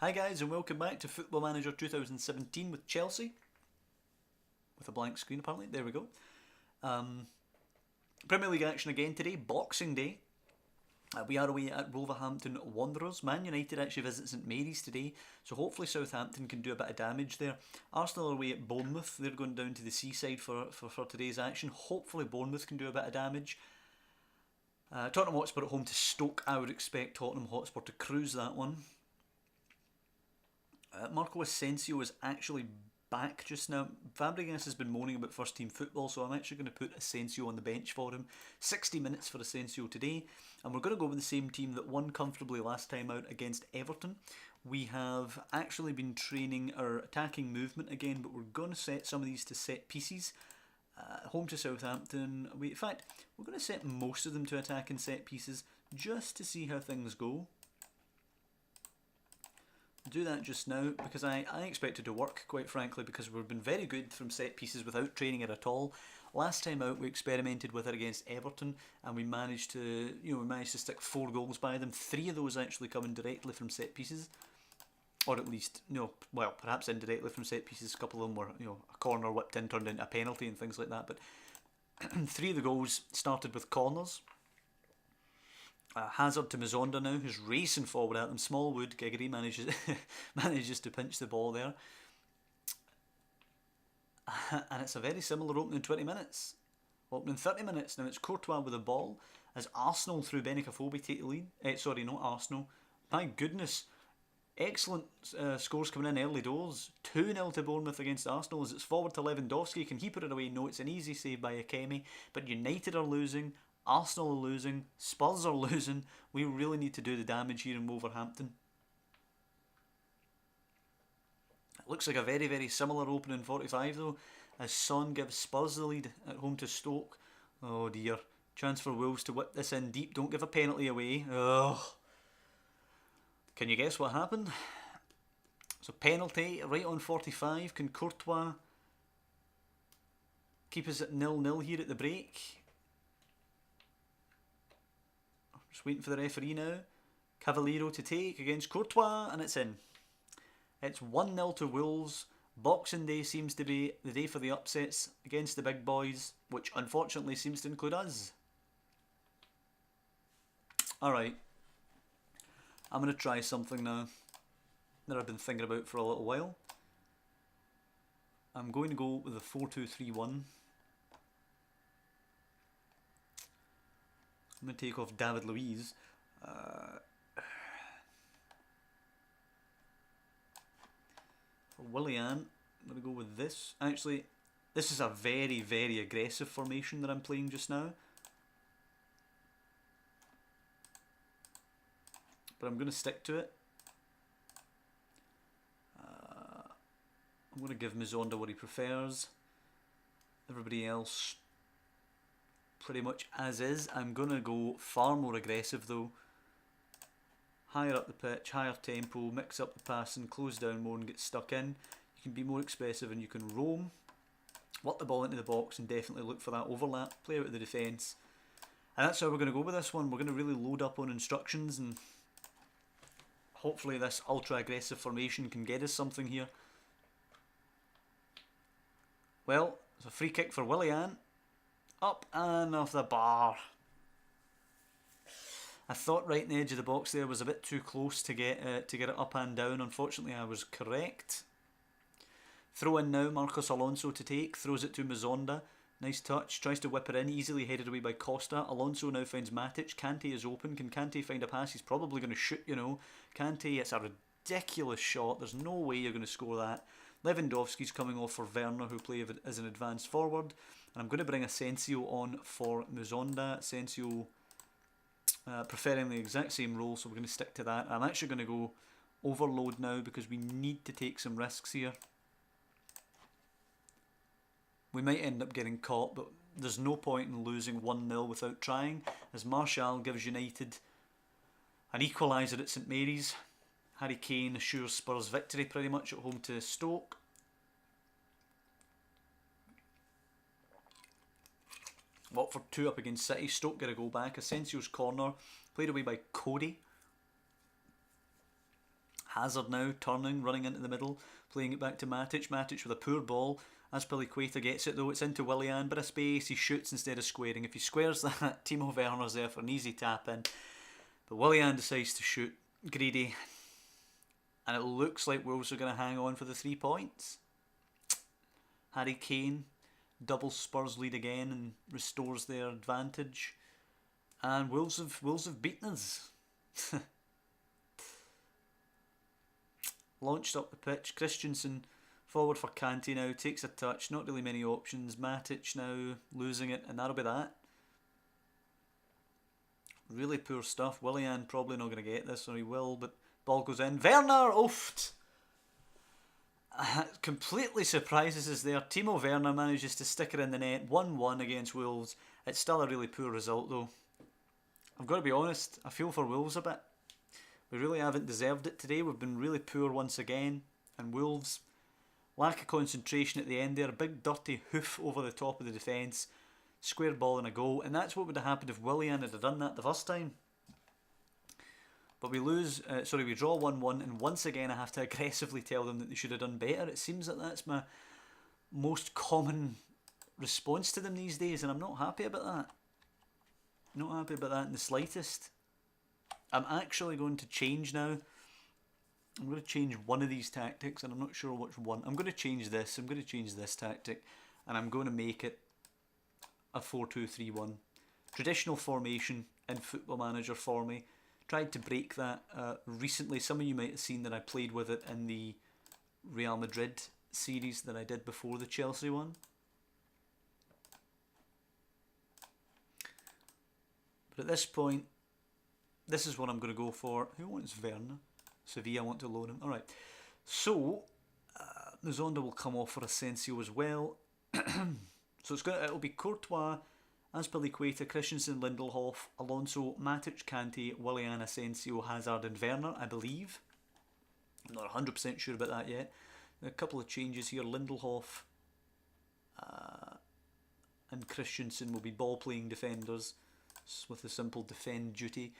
Hi guys and welcome back to Football Manager 2017 with Chelsea. With a blank screen apparently, there we go. Premier League action again today, Boxing Day. We are away at Wolverhampton Wanderers. Man United actually visit St Mary's today, so hopefully Southampton can do a bit of damage there. Arsenal are away at Bournemouth. They're going down to the seaside for today's action. Hopefully Bournemouth can do a bit of damage. Tottenham Hotspur at home to Stoke. I would expect Tottenham Hotspur to cruise that one. Marco Asensio is actually back just now. Fabregas has been moaning about first team football, so I'm actually going to put Asensio on the bench for him. 60 minutes for Asensio today, and we're going to go with the same team that won comfortably last time out against Everton. We have actually been training our attacking movement again, but we're going to set some of these to set pieces. Home to Southampton. In fact, we're going to set most of them to attack and set pieces just to see how things go. Do that just now because I expect it to work, quite frankly, because we've been very good from set pieces without training it at all. Last time out we experimented with it against Everton and we managed to stick 4 goals by them. 3 of those actually coming directly from set pieces, or at least perhaps indirectly from set pieces. A couple of them were a corner whipped in turned into a penalty and things like that, but 3 of the goals started with corners. Hazard to Mizonda now, who's racing forward at them. Smallwood, Gregory manages to pinch the ball there. And it's a very similar opening 20 minutes. Opening 30 minutes. Now it's Courtois with the ball as Arsenal through Benicaphobe take the lead. Sorry, not Arsenal. My goodness. Excellent scores coming in early doors. 2-0 to Bournemouth against Arsenal as it's forward to Lewandowski. Can he put it away? No, it's an easy save by Akemi. But United are losing. Arsenal are losing, Spurs are losing. We really need to do the damage here in Wolverhampton. It looks like a very, very similar opening 45 though, as Son gives Spurs the lead at home to Stoke. Oh dear. Chance for Wolves to whip this in deep. Don't give a penalty away. Oh. Can you guess what happened? So penalty right on 45. Can Courtois keep us at 0-0 here at the break? Just waiting for the referee now. Cavallero to take against Courtois, and it's in. It's 1-0 to Wolves. Boxing Day seems to be the day for the upsets against the big boys, which unfortunately seems to include us. Alright. I'm going to try something now that I've been thinking about for a little while. I'm going to go with a 4-2-3-1. I'm going to take off David Luiz. For Willian, I'm going to go with this. Actually, this is a very, very aggressive formation that I'm playing just now. But I'm going to stick to it. I'm going to give Mizonda what he prefers. Everybody else pretty much as is. I'm going to go far more aggressive though. Higher up the pitch, higher tempo, mix up the passing, close down more and get stuck in. You can be more expressive and you can roam. Work the ball into the box and definitely look for that overlap. Play out of the defence. And that's how we're going to go with this one. We're going to really load up on instructions and hopefully this ultra aggressive formation can get us something here. Well, it's a free kick for Willian. Up and off the bar. I thought right in the edge of the box there was a bit too close to get it up and down. Unfortunately, I was correct. Throw in now, Marcos Alonso to take. Throws it to Mizonda. Nice touch. Tries to whip it in. Easily headed away by Costa. Alonso now finds Matic. Conte is open. Can Conte find a pass? He's probably going to shoot, Conte, it's a ridiculous shot. There's no way you're going to score that. Lewandowski's coming off for Werner, who play as an advanced forward. And I'm going to bring Asensio on for Mizonda. Asensio preferring the exact same role, so we're going to stick to that. I'm actually going to go overload now because we need to take some risks here. We might end up getting caught, but there's no point in losing 1-0 without trying, as Martial gives United an equaliser at St Mary's. Harry Kane assures Spurs victory pretty much at home to Stoke. Watford 2 up against City. Stoke get a goal back. Asensio's corner played away by Cody. Hazard now turning, running into the middle, playing it back to Matic. Matic with a poor ball. Azpilicueta gets it though, it's into Willian, bit of space, he shoots instead of squaring. If he squares that, Timo Werner's there for an easy tap in. But Willian decides to shoot, greedy. And it looks like Wolves are going to hang on for the 3 points. Harry Kane double Spurs lead again and restores their advantage. And Wolves have beaten us. Launched up the pitch, Christensen forward for Conte now, takes a touch, not really many options. Matic now losing it, and that'll be that. Really poor stuff. Willian probably not going to get this, or he will, but ball goes in. Werner, oofed! Completely surprises us there. Timo Werner manages to stick it in the net. 1-1 against Wolves. It's still a really poor result though. I've got to be honest, I feel for Wolves a bit. We really haven't deserved it today. We've been really poor once again. And Wolves, lack of concentration at the end there. A big dirty hoof over the top of the defence. Square ball and a goal. And that's what would have happened if Willian had done that the first time. But we we draw 1-1, and once again I have to aggressively tell them that they should have done better. It seems that that's my most common response to them these days, and I'm not happy about that. Not happy about that in the slightest. I'm actually going to change now. I'm going to change one of these tactics, and I'm not sure which one. I'm going to change this. I'm going to change this tactic, and I'm going to make it a 4-2-3-1. Traditional formation in Football Manager for me. Tried to break that recently. Some of you might have seen that I played with it in the Real Madrid series that I did before the Chelsea one. But at this point, this is what I'm going to go for. Who wants Werner? Sevilla want to loan him. Alright. So, Mazonda will come off for Asensio as well. So it'll be Courtois, Azpilicueta, Christensen, Lindelof, Alonso, Matic, Kante, Willian, Asensio, Hazard and Werner, I believe. I'm not 100% sure about that yet. A couple of changes here. Lindelof and Christensen will be ball-playing defenders with a simple defend duty.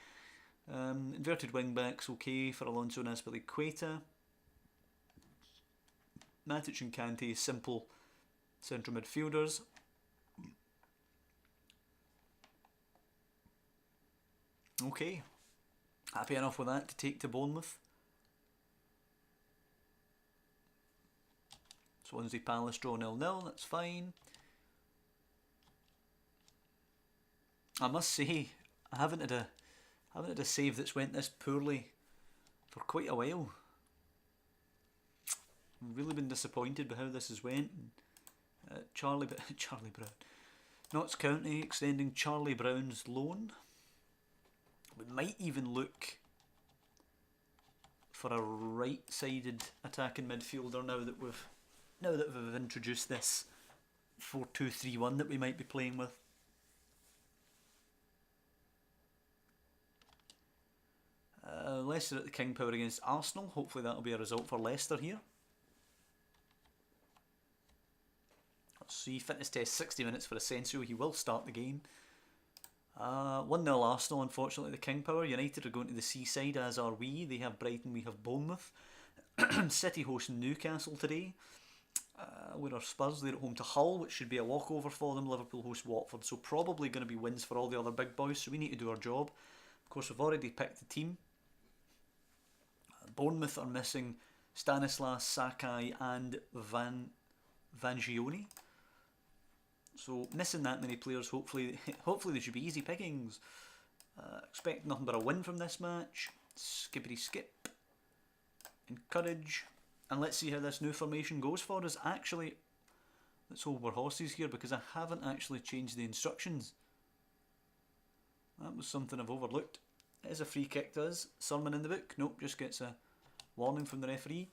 Inverted wing-backs, okay, for Alonso and Azpilicueta. Matic and Kante, simple central midfielders. Okay, happy enough with that to take to Bournemouth. Swansea Palace draw 0-0, that's fine. I must say, I haven't had a save that's went this poorly for quite a while. I've really been disappointed by how this has went. Charlie Brown. Notts County extending Charlie Brown's loan. We might even look for a right-sided attacking midfielder now that we've introduced this 4-2-3-1 that we might be playing with. Leicester at the King Power against Arsenal. Hopefully that'll be a result for Leicester here. Let's see, fitness test 60 minutes for Asensio. He will start the game. 1-0 Arsenal, unfortunately, the King Power. United are going to the seaside, as are we. They have Brighton, we have Bournemouth. City hosting Newcastle today. Where are Spurs? They're at home to Hull, which should be a walkover for them. Liverpool host Watford, so probably going to be wins for all the other big boys, so we need to do our job. Of course, we've already picked the team. Bournemouth are missing Stanislas, Sakai and Vangioni. So missing that many players, hopefully they should be easy pickings. Expect nothing but a win from this match. Skippity skip. Encourage. And let's see how this new formation goes for us. Actually, let's hold our horses here because I haven't actually changed the instructions. That was something I've overlooked. It is a free kick to us. Sermon in the book? Nope, just gets a warning from the referee.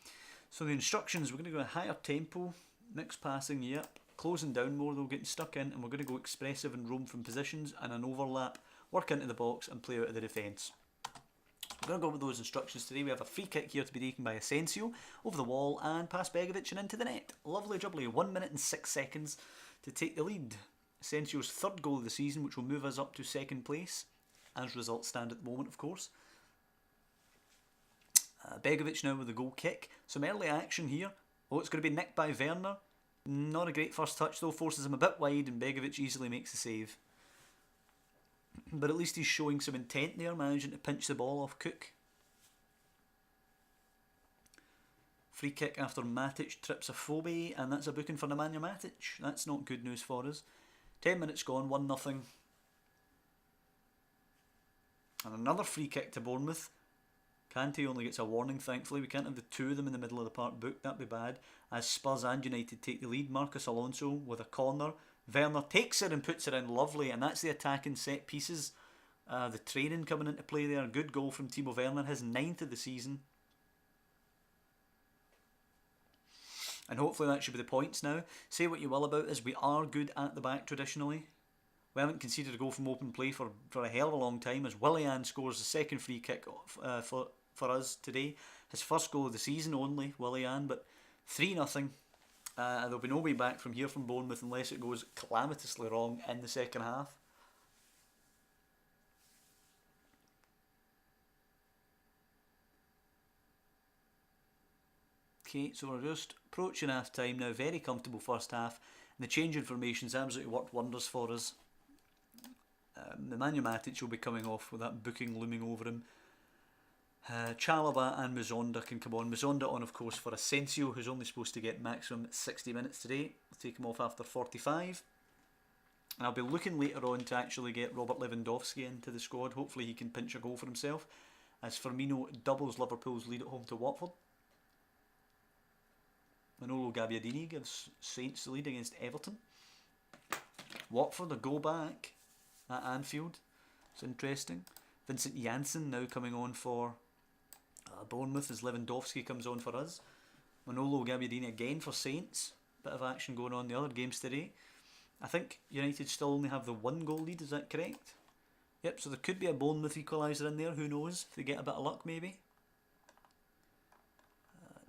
So the instructions, we're going to go a higher tempo, mixed passing, yep. Closing down more though, getting stuck in, and we're going to go expressive and roam from positions and an overlap, work into the box and play out of the defence. We're going to go with those instructions today. We have a free kick here to be taken by Asensio, over the wall and past Begovic and into the net. Lovely jubbly, 1 minute and 6 seconds to take the lead. Asensio's third goal of the season, which will move us up to second place, as results stand at the moment, of course. Begovic now with the goal kick. Some early action here. Oh, it's going to be nicked by Werner. Not a great first touch though, forces him a bit wide and Begovic easily makes the save. But at least he's showing some intent there, managing to pinch the ball off Cook. Free kick after Matic trips a Phoebe, and that's a booking for Nemanja Matic. That's not good news for us. 10 minutes gone, 1-0. And another free kick to Bournemouth. Conte only gets a warning, thankfully. We can't have the two of them in the middle of the park booked, that'd be bad. As Spurs and United take the lead, Marcus Alonso with a corner. Werner takes it and puts it in lovely, and that's the attacking set pieces. The training coming into play there. Good goal from Timo Werner, his 9th of the season. And hopefully that should be the points now. Say what you will about us, we are good at the back traditionally. We haven't conceded a goal from open play for a hell of a long time, as Willian scores the second free kick for us today. His first goal of the season only, Willian, but 3-0. There'll be no way back from here from Bournemouth unless it goes calamitously wrong in the second half. Okay, so we're just approaching half time now. Very comfortable first half. And the change in formations absolutely worked wonders for us. Nemanja Matic will be coming off with that booking looming over him. Chalobah and Muzonda can come on. Muzonda on, of course, for Asensio, who's only supposed to get maximum 60 minutes today. We'll take him off after 45. And I'll be looking later on to actually get Robert Lewandowski into the squad. Hopefully he can pinch a goal for himself, as Firmino doubles Liverpool's lead at home to Watford. Manolo Gabbiadini gives Saints the lead against Everton. Watford a go back at Anfield. It's interesting. Vincent Janssen now coming on for Bournemouth as Lewandowski comes on for us. Manolo Gabbiadini again for Saints. Bit of action going on in the other games today. I think United still only have the 1 goal lead, is that correct? Yep, so there could be a Bournemouth equaliser in there, who knows, if they get a bit of luck maybe.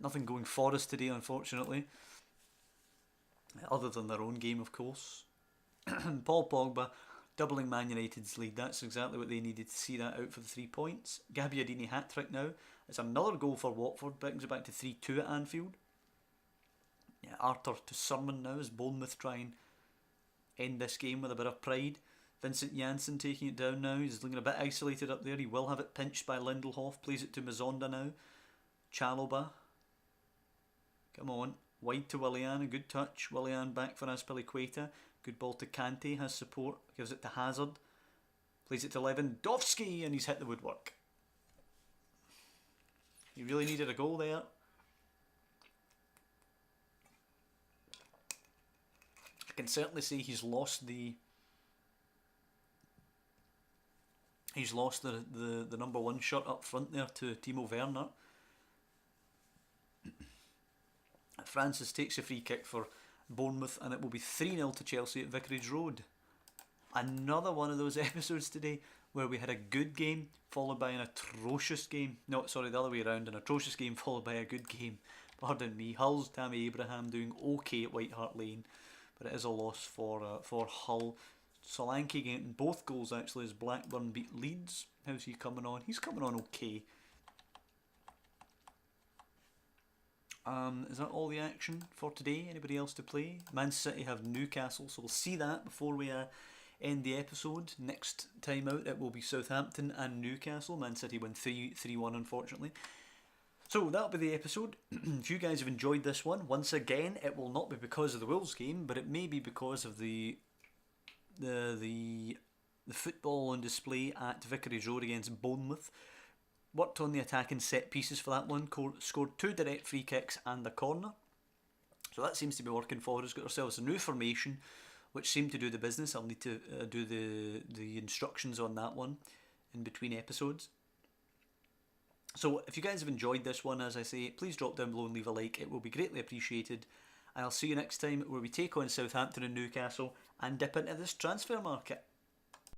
Nothing going for us today, unfortunately, other than their own game, of course. Paul Pogba doubling Man United's lead. That's exactly what they needed to see that out for the 3 points. Gabbiadini hat-trick now. It's another goal for Watford, brings it back to 3-2 at Anfield. Yeah, Arthur to Surman now as Bournemouth try and end this game with a bit of pride. Vincent Janssen taking it down now. He's looking a bit isolated up there. He will have it pinched by Lindelhoff. Plays it to Muzonda now. Chalobah. Come on. Wide to Willian. A good touch. Willian back for Azpilicueta. Good ball to Kante. Has support. Gives it to Hazard. Plays it to Lewandowski. And he's hit the woodwork. He really needed a goal there. I can certainly say he's lost the number 1 shot up front there to Timo Werner. Francis takes a free kick for Bournemouth, and it will be 3-0 to Chelsea at Vicarage Road. Another one of those episodes today where we had a good game followed by an atrocious game. No, sorry, the other way around. An atrocious game followed by a good game. Pardon me. Hull's Tammy Abraham doing okay at White Hart Lane, but it is a loss for Hull. Solanke getting both goals actually as Blackburn beat Leeds. How's he coming on? He's coming on okay. Is that all the action for today? Anybody else to play? Man City have Newcastle, so we'll see that before we end the episode. Next time out it will be Southampton and Newcastle. Man City win 3-1 unfortunately. So that'll be the episode. If you guys have enjoyed this one, once again it will not be because of the Wolves game, but it may be because of the football on display at Vicarage Road against Bournemouth. Worked on the attacking set pieces for that one, scored 2 direct free kicks and a corner. So that seems to be working for us. Got ourselves a new formation, which seemed to do the business. I'll need to do the instructions on that one in between episodes. So if you guys have enjoyed this one, as I say, please drop down below and leave a like. It will be greatly appreciated. And I'll see you next time where we take on Southampton and Newcastle and dip into this transfer market.